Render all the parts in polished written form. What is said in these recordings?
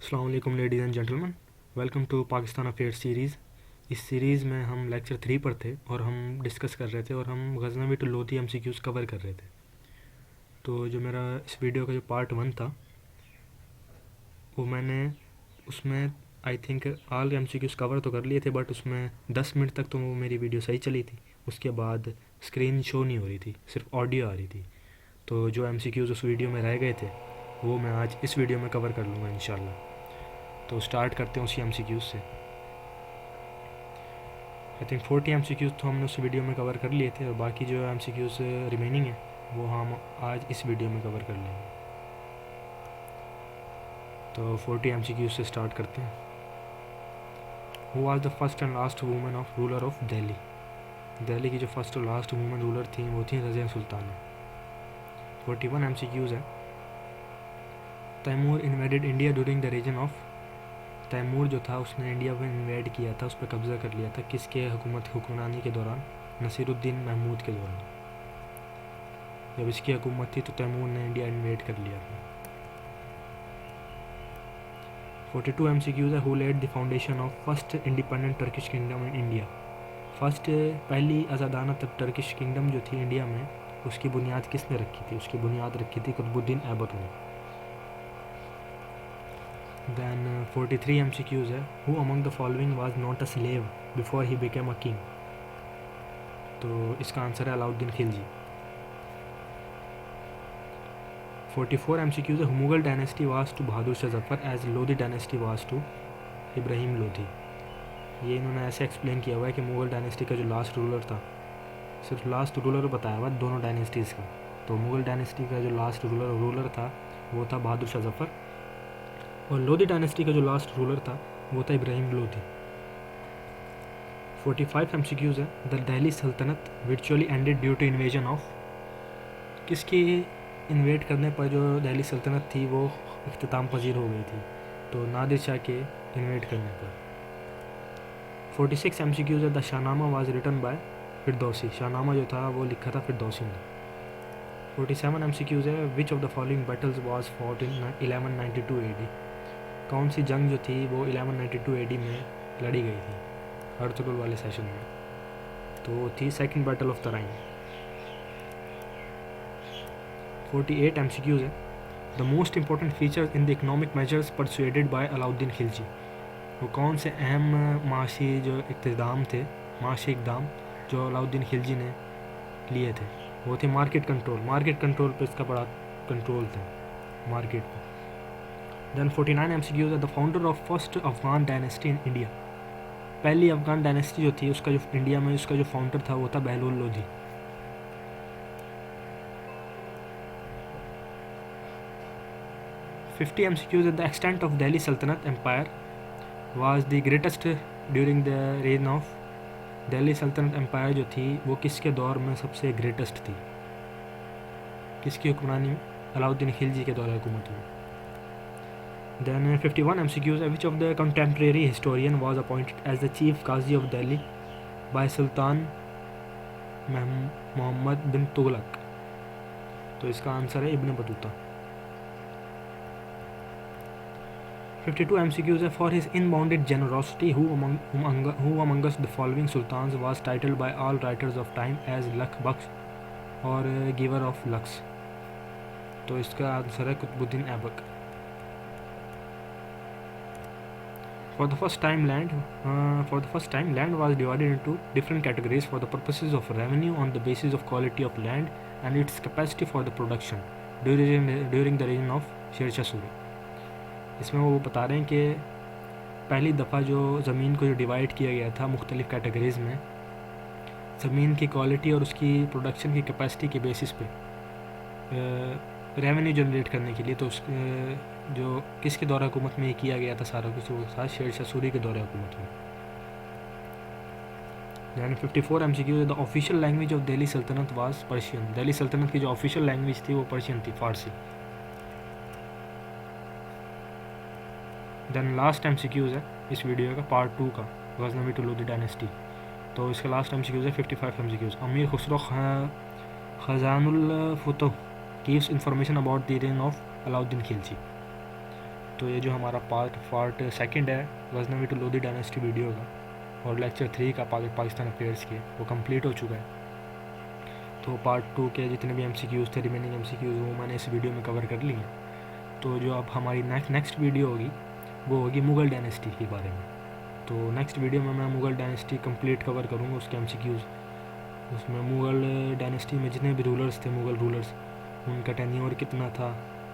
अस्सलाम वालेकुम ladies and gentleman, welcome to Pakistan affairs series. इस सीरीज़ में हम लेक्चर 3 पर थे और हम डिस्कस कर रहे थे और हम Ghaznavi to Lodhi MCQs cover कर रहे थे। तो जो मेरा इस वीडियो का जो पार्ट 1 था वो मैंने उसमें I think all MCQs cover तो कर लिए थे, बट उसमें 10 मिनट तक तो वो मेरी वीडियो सही चली थी। उसके बाद स्क्रीन शो नहीं हो रही थी, सिर्फ ऑडियो आ रही थी। तो जो एमसीक्यूज़ उस वीडियो में रह गए थे वो मैं आज इस वीडियो में कवर कर लूँगा इंशाल्लाह। तो स्टार्ट करते हैं उसी एमसीक्यूज़ से। आई थिंक 40 एमसीक्यूज़ तो हमने उस वीडियो में कवर कर लिए थे और बाकी जो एमसीक्यूज़ रिमेनिंग है वो हम आज इस वीडियो में कवर कर लेंगे। तो 40 एमसीक्यूज़ से स्टार्ट करते हैं। Who was the first and last women of ruler of Delhi? Delhi की जो फर्स्ट और लास्ट वूमेन रूलर थी वो थी रज़िया सुल्ताना। 41 एमसीक्यूज़ है। Timur invaded India during the reign of. Timur जो था उसने इंडिया में इन्वेड किया था, उस पर कब्ज़ा कर लिया था। किसके हुक्मरानी के दौरान? नसीरुद्दीन महमूद के दौरान। जब इसकी हुकूमत थी तो तैमूर ने इंडिया इन्वेड कर लिया था। 42 एमसीक्यूज़ है। Who led the foundation of first independent Turkish kingdom in India? First पहली आज़ादाना टर्किश किंगडम जो थी इंडिया में, उसकी बुनियाद किसने रखी थी? उसकी बुनियाद रखी थी कुतुबुद्दीन ऐबक ने। Then 43 MCQs है। Who among the following was not a slave before he became a king? तो इसका आंसर है अलाउद्दीन खिलजी। 44 MCQs है। Mughal dynasty was to Bahadur Shah Zafar as Lodhi dynasty was to Ibrahim Lodhi. ये इन्होंने ऐसे एक्सप्लेन किया हुआ है कि मुगल डायनेस्टी का जो लास्ट रूलर था, सिर्फ लास्ट रूलर बताया हुआ दोनों डायनेस्टीज़ का। तो मुगल डायनेस्टी का जो लास्ट रूलर था वो था बहादुर शाह जफर, और लोधी डायनेस्टी का जो लास्ट रूलर था वो था इब्राहिम लोधी। 45 एमसीक्यूज़ है। The Delhi Sultanate virtually ended due to invasion of. किसके इन्वेड करने पर जो दिल्ली सल्तनत थी वो इख्तिताम पजीर हो गई थी? तो नादिर शाह के इन्वेड करने पर। 46 एमसीक्यूज़ है। The Shahnama was written by Firdausi. Shahnama जो था वो लिखा था फिरदौसी ने। 47 एमसीक्यूज़ है। Which of the following battles was fought in 1192 AD? कौन सी जंग जो थी वो 1192 AD में लड़ी गई थी हरतुल वाले सेशन में? तो वो थी second battle of Tarain. 48 MCQs है। The most important feature in the economic measures persuaded by Alauddin Khilji. वो कौन से अहम माशी जो इक़्तिदाम थे, माशी इक़दाम जो अलाउद्दीन खिलजी ने लिए थे? वो थे मार्केट कंट्रोल। मार्केट कंट्रोल पे इसका बड़ा कंट्रोल था, मार्केट पे। Then 49 MCQs है। The founder of first Afghan dynasty in India. पहली अफगान डायनेस्टी जो थी उसका जो इंडिया में उसका जो फाउंडर था वो था बहलोल लोधी। 50 MCQs है। The extent of Delhi Sultanate empire was the greatest during the reign of. Delhi Sultanate empire जो थी वो किसके दौर में सबसे ग्रेटेस्ट थी? किसकी हुक्मरानी में? अलाउद्दीन खिलजी के दौर हुकूमत में। Then 51 MCQs, which of the contemporary historian was appointed as the chief Qazi of Delhi by Sultan Muhammad bin Tughlaq? तो इसका आंसर है इब्न बतूता। 52 MCQs है। For his unbounded generosity, who amongst the following sultans was titled by all writers of time as Lakh Baksh or giver of Lux? तो इसका answer है Qutubuddin Aibak. For the first time, land was divided into different categories for the purposes of revenue on the basis of quality of land and its capacity for the production during the reign of Sher Shah Suri. इसमें वो बता रहे हैं कि पहली दफ़ा जो ज़मीन को जो डिवाइड किया गया था मुख्तलिफ़ कैटेगरीज़ में, ज़मीन की क्वालिटी और उसकी प्रोडक्शन की कैपेसिटी के बेसिस पे रेवेन्यू जनरेट करने के लिए। तो उस जो किसके दौर हुकूमत में किया गया था सारा कुछ, वो था शेर शाह सूरी के दौर हुकूमत में। Then 54 MCQ। The official language of Delhi Sultanate was Persian. Delhi सल्तनत की जो ऑफिशियल लैंग्वेज थी वो पर्शियन थी, फारसी। दैन लास्ट MCQs है इस वीडियो का, पार्ट 2 का, गज़नवी टू लोधी डायनेस्टी। तो इसका लास्ट MCQs है 55 MCQs। अमीर खुसरो खजानुल फुतुह gives information about the reign of Alauddin Khilji. तो ये जो हमारा पार्ट सेकंड है Ghaznavi to Lodhi dynasty video का, और लेक्चर 3 का पाकिस्तान अफेयर्स के, वो कंप्लीट हो चुका है। तो पार्ट 2 के जितने भी MCQs थे, रिमेनिंग MCQs, वो मैंने इस वीडियो में कवर कर लिए। तो जो अब हमारी नेक्स्ट वीडियो होगी वो होगी मुग़ल डायनेस्टी के बारे में। तो नेक्स्ट वीडियो में मैं मुग़ल डायनेस्टी कंप्लीट कवर करूँगा, उसके MCQs। उसमें मुग़ल डायनेस्टी में जितने भी रूलर्स थे, मुग़ल रूलर्स, उनका टेन्योर कितना था,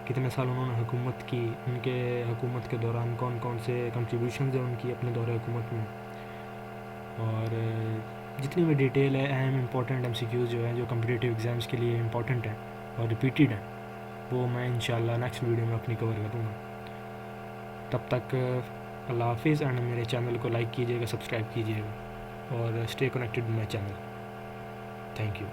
कितने साल उन्होंने हुकूमत की, उनके हुकूमत के दौरान कौन कौन से कंट्रीब्यूशन है उनकी अपने दौरे हुकूमत में, और जितनी भी डिटेल है, अहम इंपॉर्टेंट MCQs जो है, जो कम्पिटिटिव एग्ज़ाम्स के लिए इंपॉर्टेंट है और रिपीटेड है, वो मैं इंशाल्लाह नेक्स्ट वीडियो में अपनी कवर करूँगा। तब तक अल्लाह हाफिज़, एंड मेरे चैनल को लाइक कीजिएगा, सब्सक्राइब कीजिएगा, और stay connected with my channel. Thank you.